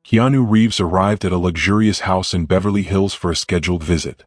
Keanu Reeves arrived at a luxurious house in Beverly Hills for a scheduled visit.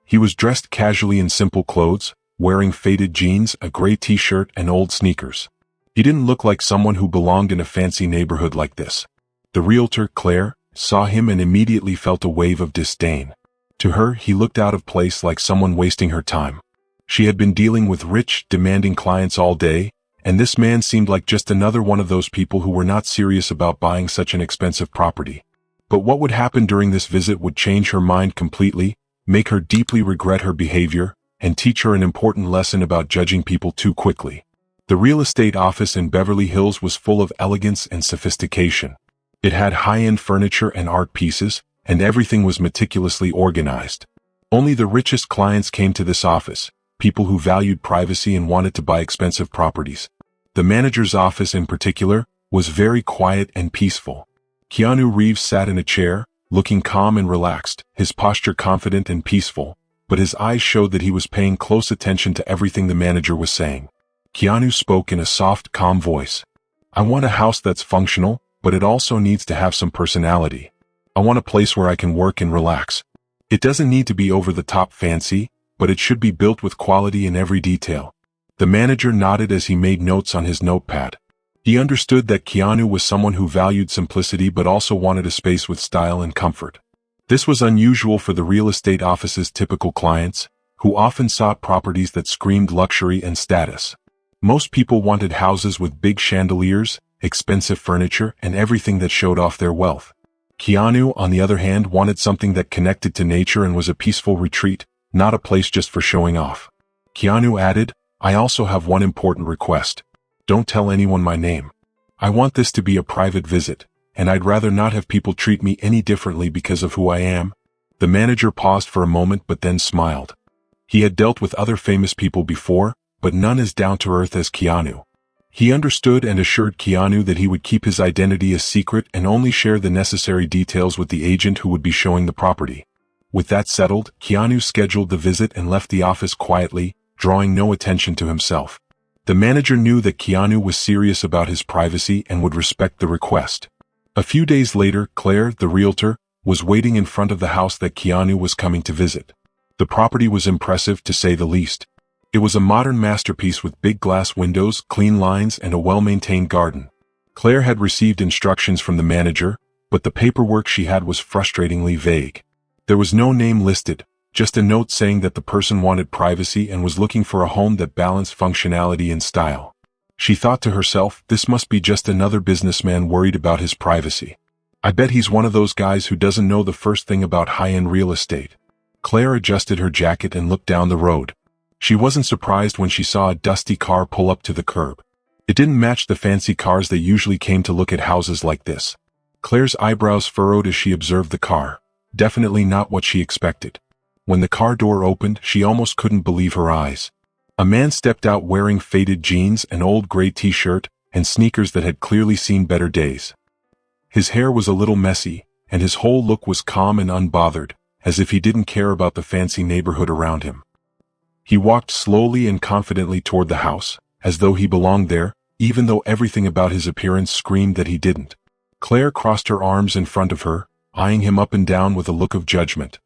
He was dressed casually in simple clothes, wearing faded jeans, a gray t-shirt, and old sneakers. He didn't look like someone who belonged in a fancy neighborhood like this. The realtor, Claire, saw him and immediately felt a wave of disdain. To her, he looked out of place, like someone wasting her time. She had been dealing with rich, demanding clients all day, and this man seemed like just another one of those people who were not serious about buying such an expensive property. But what would happen during this visit would change her mind completely, make her deeply regret her behavior, and teach her an important lesson about judging people too quickly. The real estate office in Beverly Hills was full of elegance and sophistication. It had high-end furniture and art pieces, and everything was meticulously organized. Only the richest clients came to this office, people who valued privacy and wanted to buy expensive properties. The manager's office in particular was very quiet and peaceful. Keanu Reeves sat in a chair, looking calm and relaxed, his posture confident and peaceful, but his eyes showed that he was paying close attention to everything the manager was saying. Keanu spoke in a soft, calm voice. "I want a house that's functional, but it also needs to have some personality. I want a place where I can work and relax. It doesn't need to be over-the-top fancy, but it should be built with quality in every detail." The manager nodded as he made notes on his notepad. He understood that Keanu was someone who valued simplicity but also wanted a space with style and comfort. This was unusual for the real estate office's typical clients, who often sought properties that screamed luxury and status. Most people wanted houses with big chandeliers, expensive furniture, and everything that showed off their wealth. Keanu, on the other hand, wanted something that connected to nature and was a peaceful retreat, not a place just for showing off. Keanu added, "I also have one important request. Don't tell anyone my name. I want this to be a private visit, and I'd rather not have people treat me any differently because of who I am." The manager paused for a moment but then smiled. He had dealt with other famous people before, but none as down-to-earth as Keanu. He understood and assured Keanu that he would keep his identity a secret and only share the necessary details with the agent who would be showing the property. With that settled, Keanu scheduled the visit and left the office quietly, drawing no attention to himself. The manager knew that Keanu was serious about his privacy and would respect the request. A few days later, Claire, the realtor, was waiting in front of the house that Keanu was coming to visit. The property was impressive, to say the least. It was a modern masterpiece with big glass windows, clean lines, and a well-maintained garden. Claire had received instructions from the manager, but the paperwork she had was frustratingly vague. There was no name listed, just a note saying that the person wanted privacy and was looking for a home that balanced functionality and style. She thought to herself, this must be just another businessman worried about his privacy. I bet he's one of those guys who doesn't know the first thing about high-end real estate. Claire adjusted her jacket and looked down the road. She wasn't surprised when she saw a dusty car pull up to the curb. It didn't match the fancy cars that usually came to look at houses like this. Claire's eyebrows furrowed as she observed the car. Definitely not what she expected. When the car door opened, she almost couldn't believe her eyes. A man stepped out wearing faded jeans, an old gray t-shirt, and sneakers that had clearly seen better days. His hair was a little messy, and his whole look was calm and unbothered, as if he didn't care about the fancy neighborhood around him. He walked slowly and confidently toward the house, as though he belonged there, even though everything about his appearance screamed that he didn't. Claire crossed her arms in front of her, eyeing him up and down with a look of judgment.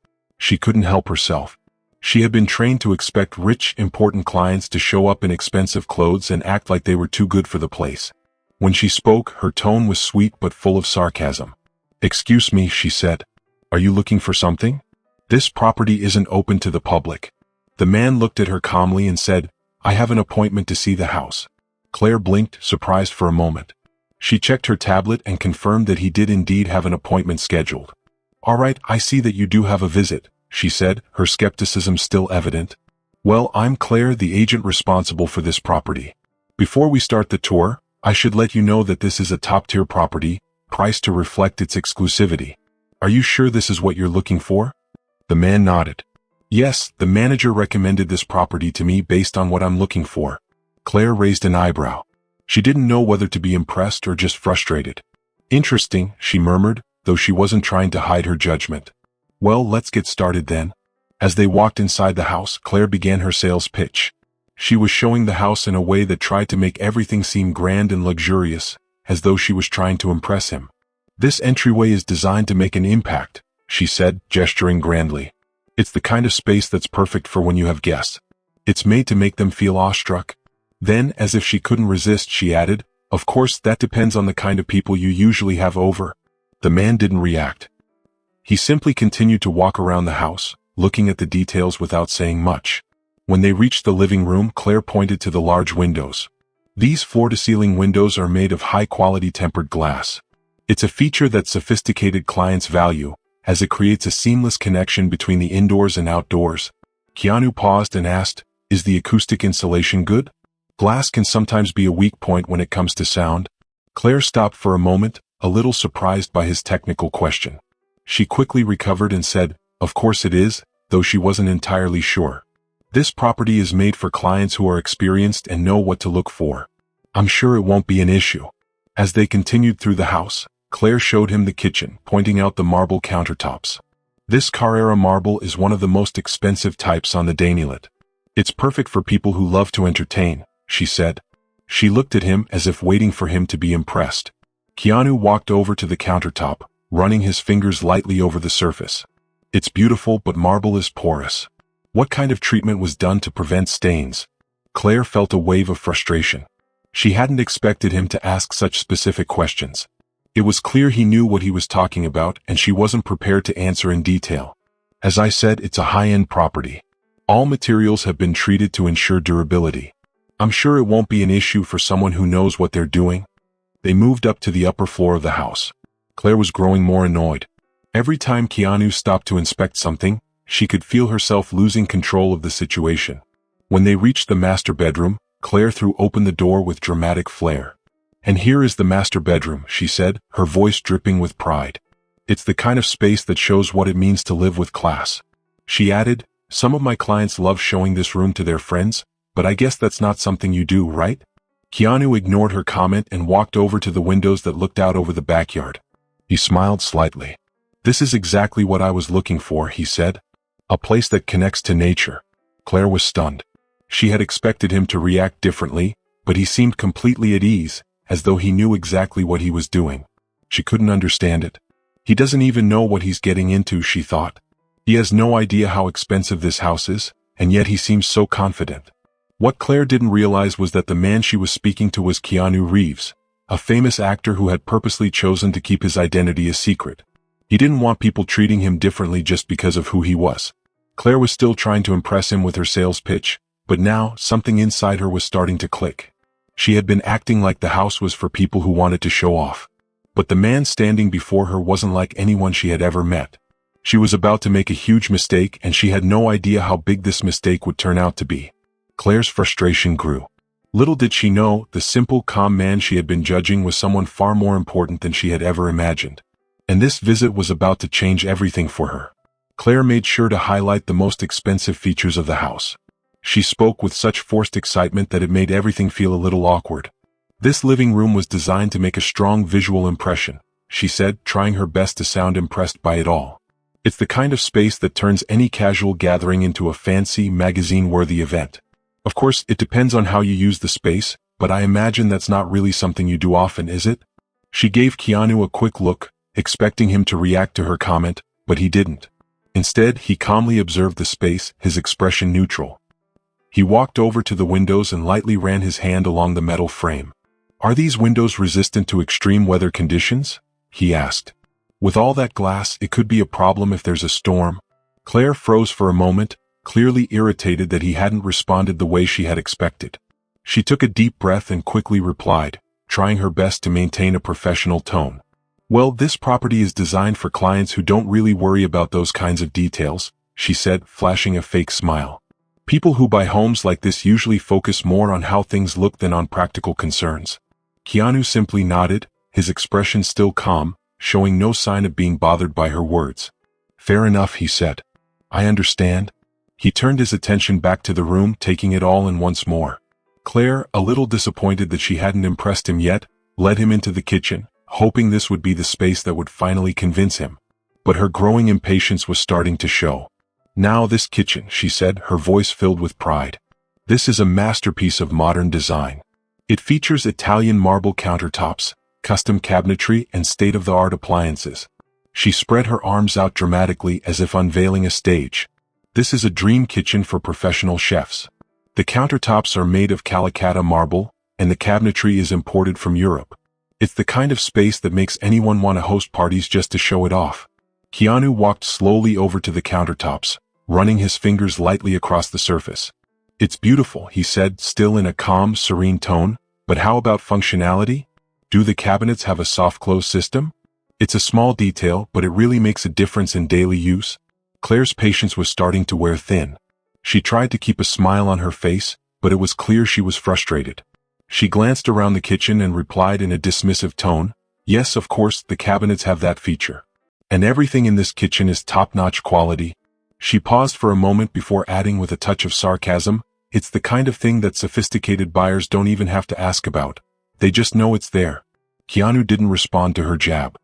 She couldn't help herself. She had been trained to expect rich, important clients to show up in expensive clothes and act like they were too good for the place. When she spoke, her tone was sweet but full of sarcasm. "Excuse me," she said. "Are you looking for something? This property isn't open to the public." The man looked at her calmly and said, "I have an appointment to see the house." Claire blinked, surprised for a moment. She checked her tablet and confirmed that he did indeed have an appointment scheduled. "All right, I see that you do have a visit," she said, her skepticism still evident. "Well, I'm Claire, the agent responsible for this property. Before we start the tour, I should let you know that this is a top-tier property, priced to reflect its exclusivity. Are you sure this is what you're looking for?" The man nodded. "Yes, the manager recommended this property to me based on what I'm looking for." Claire raised an eyebrow. She didn't know whether to be impressed or just frustrated. "Interesting," she murmured, though she wasn't trying to hide her judgment. "Well, let's get started then." As they walked inside the house, Claire began her sales pitch. She was showing the house in a way that tried to make everything seem grand and luxurious, as though she was trying to impress him. This entryway is designed to make an impact, she said, gesturing grandly. It's the kind of space that's perfect for when you have guests. It's made to make them feel awestruck. Then, as if she couldn't resist, she added, of course, that depends on the kind of people you usually have over. The man didn't react. He simply continued to walk around the house, looking at the details without saying much. When they reached the living room, Claire pointed to the large windows. These floor-to-ceiling windows are made of high-quality tempered glass. It's a feature that sophisticated clients value, as it creates a seamless connection between the indoors and outdoors. Keanu paused and asked, is the acoustic insulation good? Glass can sometimes be a weak point when it comes to sound. Claire stopped for a moment, a little surprised by his technical question. She quickly recovered and said, of course it is, though she wasn't entirely sure. This property is made for clients who are experienced and know what to look for. I'm sure it won't be an issue. As they continued through the house, Claire showed him the kitchen, pointing out the marble countertops. This Carrara marble is one of the most expensive types on the Danielet. It's perfect for people who love to entertain, she said. She looked at him as if waiting for him to be impressed. Keanu walked over to the countertop, running his fingers lightly over the surface. It's beautiful, but marble is porous. What kind of treatment was done to prevent stains? Claire felt a wave of frustration. She hadn't expected him to ask such specific questions. It was clear he knew what he was talking about, and she wasn't prepared to answer in detail. As I said, it's a high-end property. All materials have been treated to ensure durability. I'm sure it won't be an issue for someone who knows what they're doing. They moved up to the upper floor of the house. Claire was growing more annoyed. Every time Keanu stopped to inspect something, she could feel herself losing control of the situation. When they reached the master bedroom, Claire threw open the door with dramatic flair. And here is the master bedroom, she said, her voice dripping with pride. It's the kind of space that shows what it means to live with class. She added, some of my clients love showing this room to their friends, but I guess that's not something you do, right? Keanu ignored her comment and walked over to the windows that looked out over the backyard. He smiled slightly. This is exactly what I was looking for, he said. A place that connects to nature. Claire was stunned. She had expected him to react differently, but he seemed completely at ease, as though he knew exactly what he was doing. She couldn't understand it. He doesn't even know what he's getting into, she thought. He has no idea how expensive this house is, and yet he seems so confident. What Claire didn't realize was that the man she was speaking to was Keanu Reeves, a famous actor who had purposely chosen to keep his identity a secret. He didn't want people treating him differently just because of who he was. Claire was still trying to impress him with her sales pitch, but now something inside her was starting to click. She had been acting like the house was for people who wanted to show off. But the man standing before her wasn't like anyone she had ever met. She was about to make a huge mistake, and she had no idea how big this mistake would turn out to be. Claire's frustration grew. Little did she know, the simple, calm man she had been judging was someone far more important than she had ever imagined. And this visit was about to change everything for her. Claire made sure to highlight the most expensive features of the house. She spoke with such forced excitement that it made everything feel a little awkward. This living room was designed to make a strong visual impression, she said, trying her best to sound impressed by it all. It's the kind of space that turns any casual gathering into a fancy, magazine-worthy event. Of course, it depends on how you use the space, but I imagine that's not really something you do often, is it? She gave Keanu a quick look, expecting him to react to her comment, but he didn't. Instead, he calmly observed the space, his expression neutral. He walked over to the windows and lightly ran his hand along the metal frame. Are these windows resistant to extreme weather conditions? He asked. With all that glass, it could be a problem if there's a storm. Claire froze for a moment, clearly irritated that he hadn't responded the way she had expected. She took a deep breath and quickly replied, trying her best to maintain a professional tone. Well, this property is designed for clients who don't really worry about those kinds of details, she said, flashing a fake smile. People who buy homes like this usually focus more on how things look than on practical concerns. Keanu simply nodded, his expression still calm, showing no sign of being bothered by her words. Fair enough, he said. I understand. He turned his attention back to the room, taking it all in once more. Claire, a little disappointed that she hadn't impressed him yet, led him into the kitchen, hoping this would be the space that would finally convince him. But her growing impatience was starting to show. Now this kitchen, she said, her voice filled with pride. This is a masterpiece of modern design. It features Italian marble countertops, custom cabinetry, and state-of-the-art appliances. She spread her arms out dramatically as if unveiling a stage. This is a dream kitchen for professional chefs. The countertops are made of Calcutta marble, and the cabinetry is imported from Europe. It's the kind of space that makes anyone want to host parties just to show it off. Keanu walked slowly over to the countertops, running his fingers lightly across the surface. "It's beautiful," he said, still in a calm, serene tone, "but how about functionality? Do the cabinets have a soft close system? It's a small detail, but it really makes a difference in daily use." Claire's patience was starting to wear thin. She tried to keep a smile on her face, but it was clear she was frustrated. She glanced around the kitchen and replied in a dismissive tone, "Yes, of course, the cabinets have that feature. And everything in this kitchen is top-notch quality." She paused for a moment before adding with a touch of sarcasm, "It's the kind of thing that sophisticated buyers don't even have to ask about. They just know it's there." Keanu didn't respond to her jab.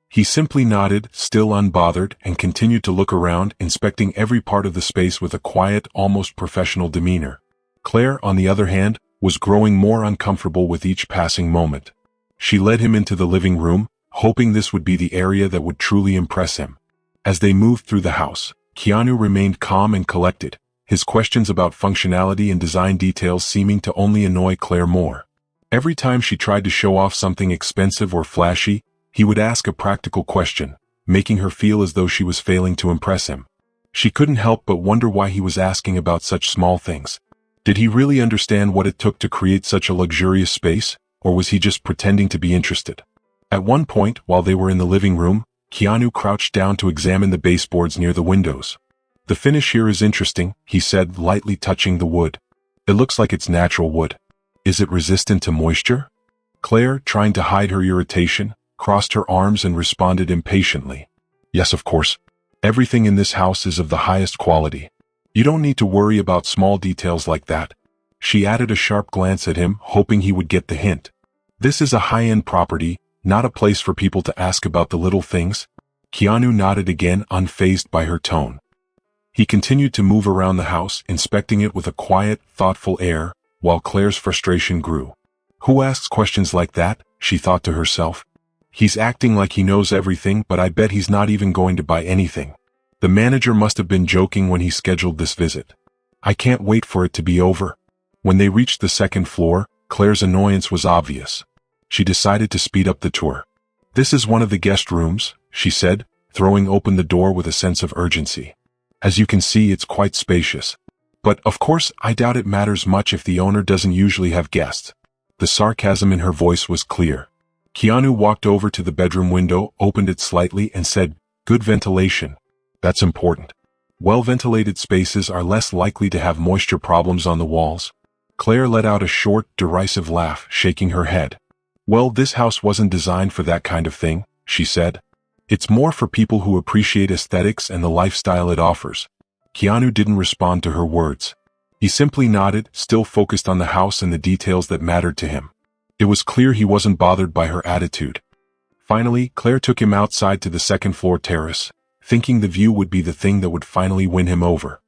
He simply nodded, still unbothered, and continued to look around, inspecting every part of the space with a quiet, almost professional demeanor. Claire, on the other hand, was growing more uncomfortable with each passing moment. She led him into the living room, hoping this would be the area that would truly impress him. As they moved through the house, Keanu remained calm and collected, his questions about functionality and design details seeming to only annoy Claire more. Every time she tried to show off something expensive or flashy, he would ask a practical question, making her feel as though she was failing to impress him. She couldn't help but wonder why he was asking about such small things. Did he really understand what it took to create such a luxurious space, or was he just pretending to be interested? At one point, while they were in the living room, Keanu crouched down to examine the baseboards near the windows. "The finish here is interesting," he said, lightly touching the wood. "It looks like it's natural wood. Is it resistant to moisture?" Claire, trying to hide her irritation, crossed her arms and responded impatiently. "Yes, of course. Everything in this house is of the highest quality. You don't need to worry about small details like that." She added a sharp glance at him, hoping he would get the hint. "This is a high-end property, not a place for people to ask about the little things." Keanu nodded again, unfazed by her tone. He continued to move around the house, inspecting it with a quiet, thoughtful air, while Claire's frustration grew. "Who asks questions like that?" she thought to herself. "He's acting like he knows everything, but I bet he's not even going to buy anything. The manager must have been joking when he scheduled this visit. I can't wait for it to be over." When they reached the second floor, Claire's annoyance was obvious. She decided to speed up the tour. "This is one of the guest rooms," she said, throwing open the door with a sense of urgency. "As you can see, it's quite spacious. But, of course, I doubt it matters much if the owner doesn't usually have guests." The sarcasm in her voice was clear. Keanu walked over to the bedroom window, opened it slightly, and said, "Good ventilation. That's important. Well-ventilated spaces are less likely to have moisture problems on the walls." Claire let out a short, derisive laugh, shaking her head. "Well, this house wasn't designed for that kind of thing," she said. "It's more for people who appreciate aesthetics and the lifestyle it offers." Keanu didn't respond to her words. He simply nodded, still focused on the house and the details that mattered to him. It was clear he wasn't bothered by her attitude. Finally, Claire took him outside to the second-floor terrace, thinking the view would be the thing that would finally win him over.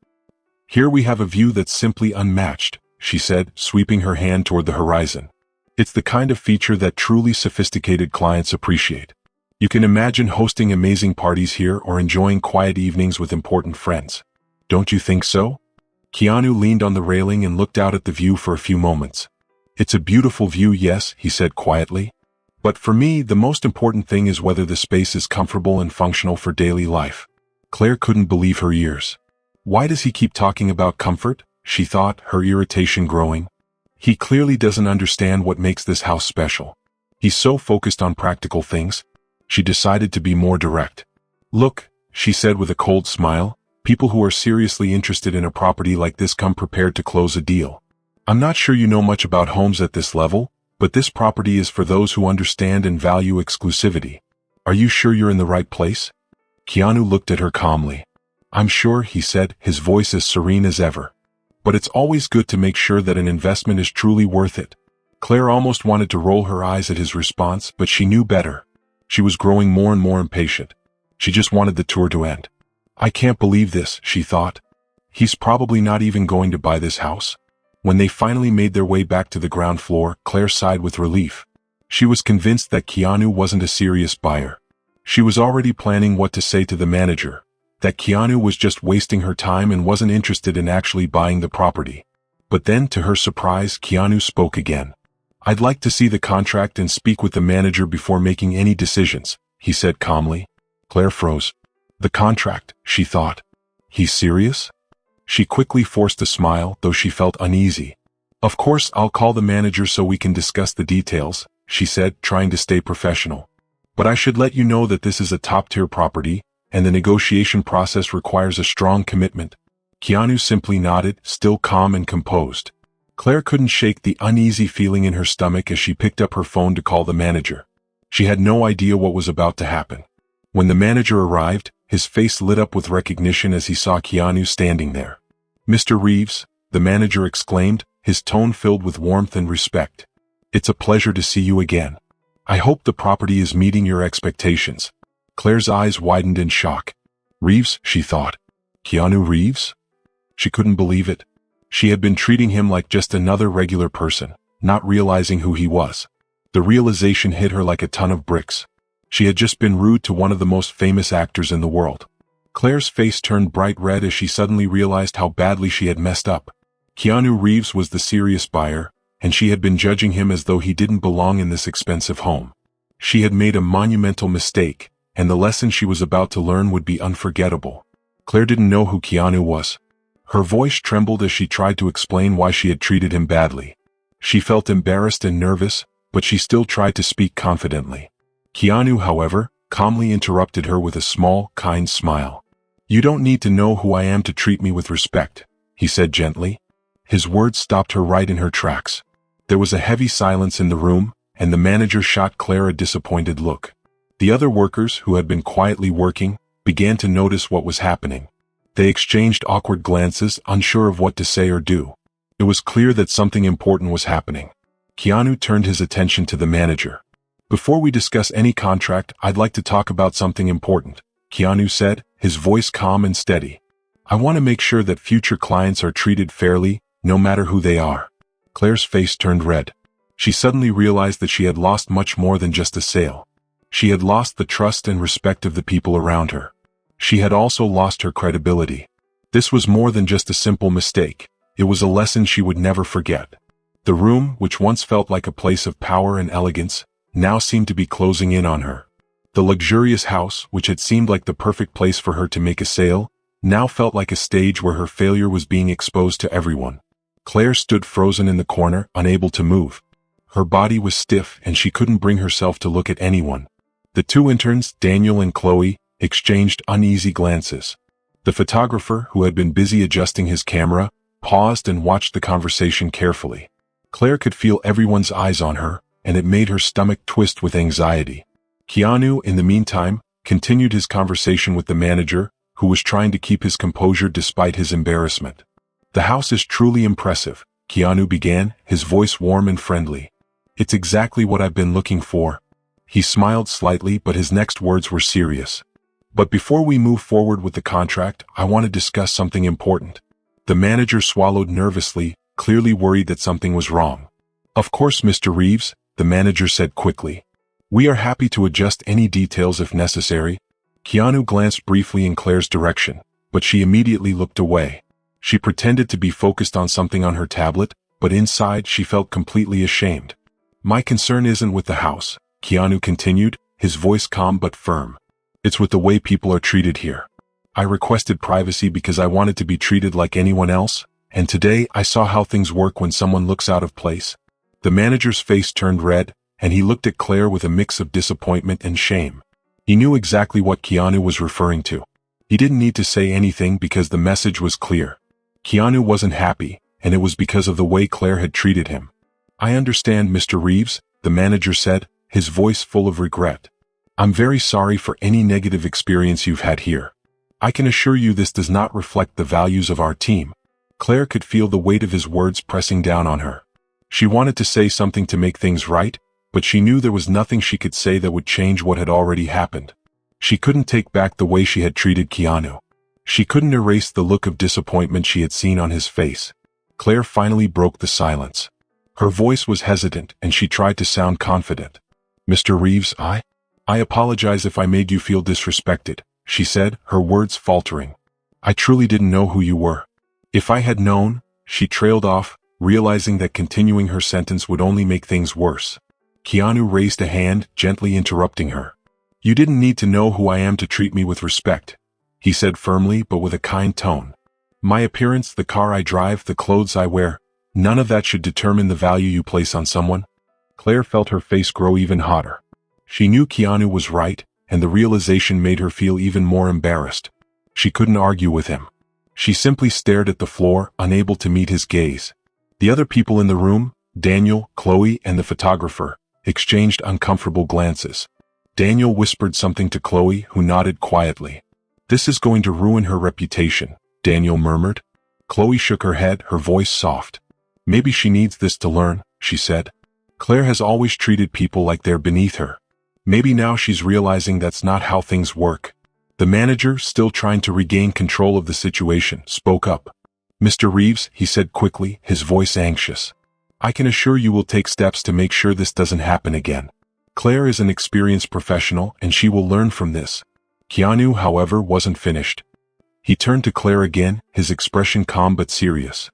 "Here we have a view that's simply unmatched," she said, sweeping her hand toward the horizon. "It's the kind of feature that truly sophisticated clients appreciate. You can imagine hosting amazing parties here or enjoying quiet evenings with important friends. Don't you think so?" Keanu leaned on the railing and looked out at the view for a few moments. "It's a beautiful view, yes," he said quietly. "But for me, the most important thing is whether the space is comfortable and functional for daily life." Claire couldn't believe her ears. Why does he keep talking about comfort? She thought, her irritation growing. He clearly doesn't understand what makes this house special. He's so focused on practical things. She decided to be more direct. "Look," she said with a cold smile, "people who are seriously interested in a property like this come prepared to close a deal. I'm not sure you know much about homes at this level, but this property is for those who understand and value exclusivity. Are you sure you're in the right place?" Keanu looked at her calmly. "I'm sure," he said, his voice as serene as ever. "But it's always good to make sure that an investment is truly worth it." Claire almost wanted to roll her eyes at his response, but she knew better. She was growing more and more impatient. She just wanted the tour to end. "I can't believe this," she thought. "He's probably not even going to buy this house." When they finally made their way back to the ground floor, Claire sighed with relief. She was convinced that Keanu wasn't a serious buyer. She was already planning what to say to the manager, that Keanu was just wasting her time and wasn't interested in actually buying the property. But then, to her surprise, Keanu spoke again. "I'd like to see the contract and speak with the manager before making any decisions," he said calmly. Claire froze. The contract, she thought. He's serious? She quickly forced a smile, though she felt uneasy. "Of course, I'll call the manager so we can discuss the details," she said, trying to stay professional. "But I should let you know that this is a top-tier property, and the negotiation process requires a strong commitment." Keanu simply nodded, still calm and composed. Claire couldn't shake the uneasy feeling in her stomach as she picked up her phone to call the manager. She had no idea what was about to happen. When the manager arrived, his face lit up with recognition as he saw Keanu standing there. "Mr. Reeves," the manager exclaimed, his tone filled with warmth and respect. "It's a pleasure to see you again. I hope the property is meeting your expectations." Claire's eyes widened in shock. "Reeves," she thought. "Keanu Reeves?" She couldn't believe it. She had been treating him like just another regular person, not realizing who he was. The realization hit her like a ton of bricks. She had just been rude to one of the most famous actors in the world. Claire's face turned bright red as she suddenly realized how badly she had messed up. Keanu Reeves was the serious buyer, and she had been judging him as though he didn't belong in this expensive home. She had made a monumental mistake, and the lesson she was about to learn would be unforgettable. Claire didn't know who Keanu was. Her voice trembled as she tried to explain why she had treated him badly. She felt embarrassed and nervous, but she still tried to speak confidently. Keanu, however, calmly interrupted her with a small, kind smile. "You don't need to know who I am to treat me with respect," he said gently. His words stopped her right in her tracks. There was a heavy silence in the room, and the manager shot Claire a disappointed look. The other workers, who had been quietly working, began to notice what was happening. They exchanged awkward glances, unsure of what to say or do. It was clear that something important was happening. Keanu turned his attention to the manager. "Before we discuss any contract, I'd like to talk about something important," Keanu said, his voice calm and steady. "I want to make sure that future clients are treated fairly, no matter who they are." Claire's face turned red. She suddenly realized that she had lost much more than just a sale. She had lost the trust and respect of the people around her. She had also lost her credibility. This was more than just a simple mistake. It was a lesson she would never forget. The room, which once felt like a place of power and elegance, now seemed to be closing in on her. The luxurious house, which had seemed like the perfect place for her to make a sale, now felt like a stage where her failure was being exposed to everyone. Claire stood frozen in the corner, unable to move. Her body was stiff and she couldn't bring herself to look at anyone. The two interns, Daniel and Chloe, exchanged uneasy glances. The photographer, who had been busy adjusting his camera, paused and watched the conversation carefully. Claire could feel everyone's eyes on her, and it made her stomach twist with anxiety. Keanu, in the meantime, continued his conversation with the manager, who was trying to keep his composure despite his embarrassment. "The house is truly impressive," Keanu began, his voice warm and friendly. "It's exactly what I've been looking for." He smiled slightly, but his next words were serious. "But before we move forward with the contract, I want to discuss something important." The manager swallowed nervously, clearly worried that something was wrong. "Of course, Mr. Reeves," the manager said quickly. "We are happy to adjust any details if necessary." Keanu glanced briefly in Claire's direction, but she immediately looked away. She pretended to be focused on something on her tablet, but inside she felt completely ashamed. "My concern isn't with the house," Keanu continued, his voice calm but firm. "It's with the way people are treated here. I requested privacy because I wanted to be treated like anyone else, and today I saw how things work when someone looks out of place." The manager's face turned red, and he looked at Claire with a mix of disappointment and shame. He knew exactly what Keanu was referring to. He didn't need to say anything because the message was clear. Keanu wasn't happy, and it was because of the way Claire had treated him. "I understand, Mr. Reeves," the manager said, his voice full of regret. "I'm very sorry for any negative experience you've had here. I can assure you this does not reflect the values of our team." Claire could feel the weight of his words pressing down on her. She wanted to say something to make things right, but she knew there was nothing she could say that would change what had already happened. She couldn't take back the way she had treated Keanu. She couldn't erase the look of disappointment she had seen on his face. Claire finally broke the silence. Her voice was hesitant and she tried to sound confident. Mr. Reeves, I apologize if I made you feel disrespected, she said, her words faltering. I truly didn't know who you were. If I had known, she trailed off, realizing that continuing her sentence would only make things worse. Keanu raised a hand, gently interrupting her. You didn't need to know who I am to treat me with respect, he said firmly but with a kind tone. My appearance, the car I drive, the clothes I wear, none of that should determine the value you place on someone. Claire felt her face grow even hotter. She knew Keanu was right, and the realization made her feel even more embarrassed. She couldn't argue with him. She simply stared at the floor, unable to meet his gaze. The other people in the room, Daniel, Chloe, and the photographer, exchanged uncomfortable glances. Daniel whispered something to Chloe, who nodded quietly. This is going to ruin her reputation, Daniel murmured. Chloe shook her head, her voice soft. Maybe she needs this to learn, she said. Claire has always treated people like they're beneath her. Maybe now she's realizing that's not how things work. The manager, still trying to regain control of the situation, spoke up. Mr. Reeves, he said quickly, his voice anxious. I can assure you will take steps to make sure this doesn't happen again. Claire is an experienced professional and she will learn from this. Keanu, however, wasn't finished. He turned to Claire again, his expression calm but serious.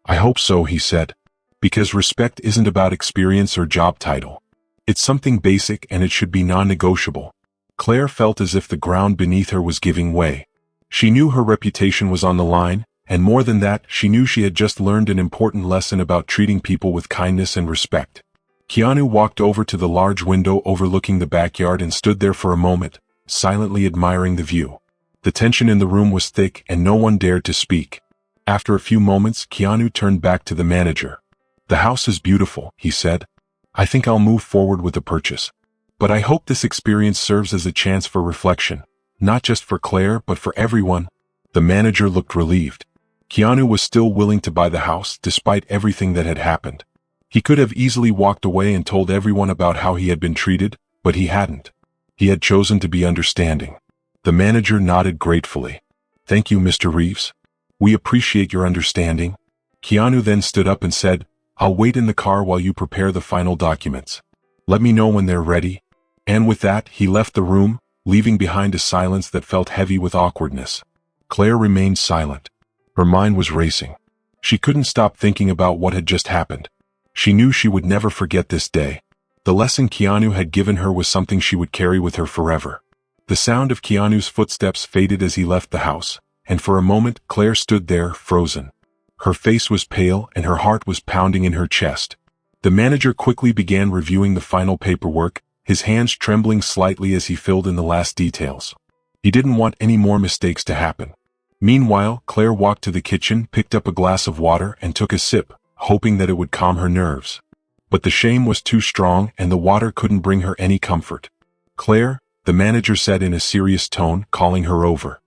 I hope so, he said. Because respect isn't about experience or job title. It's something basic and it should be non-negotiable. Claire felt as if the ground beneath her was giving way. She knew her reputation was on the line, and more than that, she knew she had just learned an important lesson about treating people with kindness and respect. Keanu walked over to the large window overlooking the backyard and stood there for a moment, silently admiring the view. The tension in the room was thick and no one dared to speak. After a few moments, Keanu turned back to the manager. The house is beautiful, he said. I think I'll move forward with the purchase. But I hope this experience serves as a chance for reflection, not just for Claire but for everyone. The manager looked relieved. Keanu was still willing to buy the house despite everything that had happened. He could have easily walked away and told everyone about how he had been treated, but he hadn't. He had chosen to be understanding. The manager nodded gratefully. Thank you, Mr. Reeves. We appreciate your understanding. Keanu then stood up and said, I'll wait in the car while you prepare the final documents. Let me know when they're ready. And with that, he left the room, leaving behind a silence that felt heavy with awkwardness. Claire remained silent. Her mind was racing. She couldn't stop thinking about what had just happened. She knew she would never forget this day. The lesson Keanu had given her was something she would carry with her forever. The sound of Keanu's footsteps faded as he left the house, and for a moment Claire stood there, frozen. Her face was pale and her heart was pounding in her chest. The manager quickly began reviewing the final paperwork, his hands trembling slightly as he filled in the last details. He didn't want any more mistakes to happen. Meanwhile, Claire walked to the kitchen, picked up a glass of water and took a sip, hoping that it would calm her nerves. But the shame was too strong and the water couldn't bring her any comfort. Claire, the manager said in a serious tone, calling her over.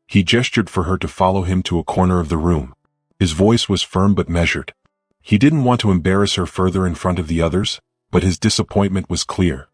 He gestured for her to follow him to a corner of the room. His voice was firm but measured. He didn't want to embarrass her further in front of the others, but his disappointment was clear.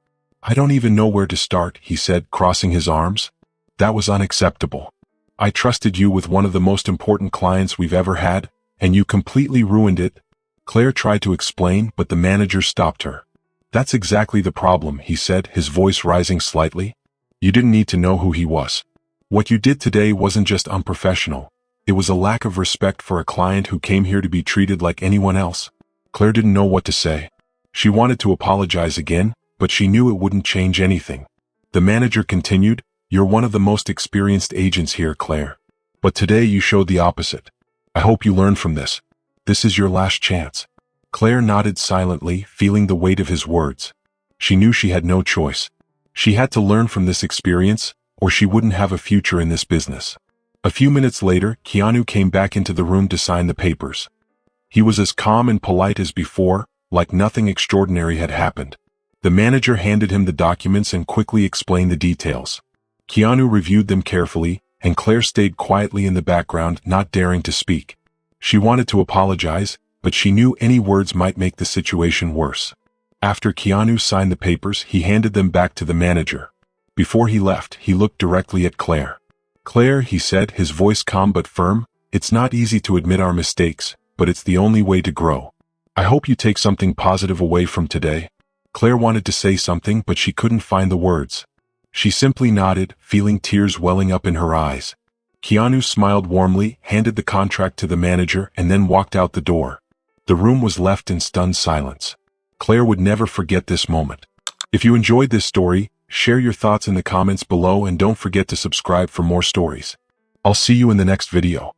I don't even know where to start, he said, crossing his arms. That was unacceptable. I trusted you with one of the most important clients we've ever had, and you completely ruined it. Claire tried to explain, but the manager stopped her. That's exactly the problem, he said, his voice rising slightly. You didn't need to know who he was. What you did today wasn't just unprofessional. It was a lack of respect for a client who came here to be treated like anyone else. Claire didn't know what to say. She wanted to apologize again, but she knew it wouldn't change anything. The manager continued, You're one of the most experienced agents here, Claire. But today you showed the opposite. I hope you learn from this. This is your last chance. Claire nodded silently, feeling the weight of his words. She knew she had no choice. She had to learn from this experience, or she wouldn't have a future in this business. A few minutes later, Keanu came back into the room to sign the papers. He was as calm and polite as before, like nothing extraordinary had happened. The manager handed him the documents and quickly explained the details. Keanu reviewed them carefully, and Claire stayed quietly in the background, not daring to speak. She wanted to apologize, but she knew any words might make the situation worse. After Keanu signed the papers, he handed them back to the manager. Before he left, he looked directly at Claire. Claire, he said, his voice calm but firm, it's not easy to admit our mistakes, but it's the only way to grow. I hope you take something positive away from today. Claire wanted to say something, but she couldn't find the words. She simply nodded, feeling tears welling up in her eyes. Keanu smiled warmly, handed the contract to the manager, and then walked out the door. The room was left in stunned silence. Claire would never forget this moment. If you enjoyed this story, share your thoughts in the comments below and don't forget to subscribe for more stories. I'll see you in the next video.